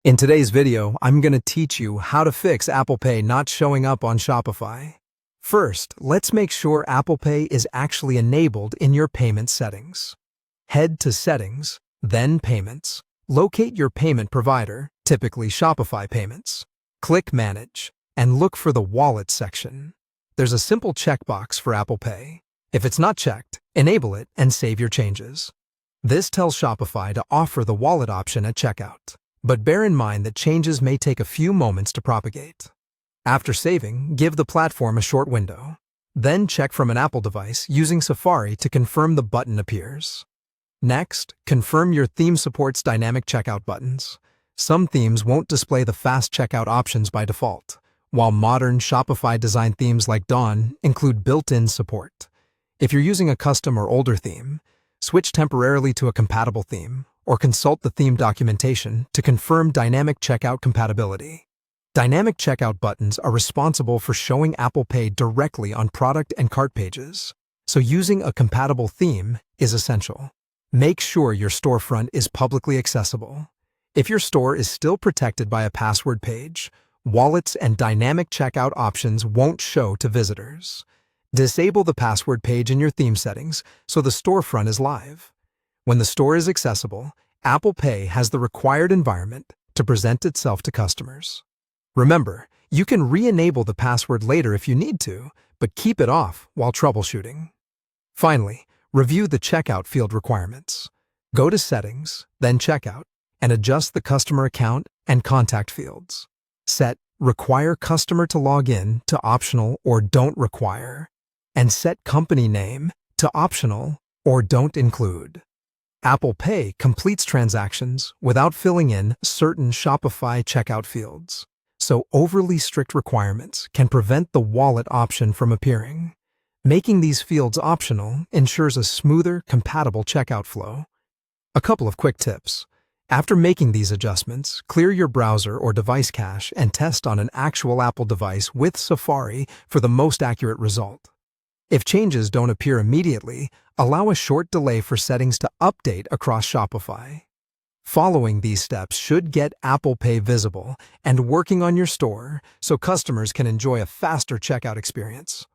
In today's video, I'm going to teach you how to fix Apple Pay not showing up on Shopify. First, let's make sure Apple Pay is actually enabled in your payment settings. Head to Settings, then Payments. Locate your payment provider, typically Shopify Payments. Click Manage, and look for the Wallet section. There's a simple checkbox for Apple Pay. If it's not checked, enable it and save your changes. This tells Shopify to offer the wallet option at checkout. But bear in mind that changes may take a few moments to propagate. After saving, give the platform a short window. Then check from an Apple device using Safari to confirm the button appears. Next, confirm your theme supports dynamic checkout buttons. Some themes won't display the fast checkout options by default, while modern Shopify design themes like Dawn include built-in support. If you're using a custom or older theme, switch temporarily to a compatible theme, or consult the theme documentation to confirm dynamic checkout compatibility. Dynamic checkout buttons are responsible for showing Apple Pay directly on product and cart pages, so using a compatible theme is essential. Make sure your storefront is publicly accessible. If your store is still protected by a password page, wallets and dynamic checkout options won't show to visitors. Disable the password page in your theme settings so the storefront is live. When the store is accessible, Apple Pay has the required environment to present itself to customers. Remember, you can re-enable the password later if you need to, but keep it off while troubleshooting. Finally, review the checkout field requirements. Go to Settings, then Checkout, and adjust the customer account and contact fields. Set Require Customer to Log In to Optional or Don't Require, and set Company Name to Optional or Don't Include. Apple Pay completes transactions without filling in certain Shopify checkout fields, so overly strict requirements can prevent the wallet option from appearing. Making these fields optional ensures a smoother, compatible checkout flow. A couple of quick tips. After making these adjustments, clear your browser or device cache and test on an actual Apple device with Safari for the most accurate result. If changes don't appear immediately, allow a short delay for settings to update across Shopify. Following these steps should get Apple Pay visible and working on your store so customers can enjoy a faster checkout experience.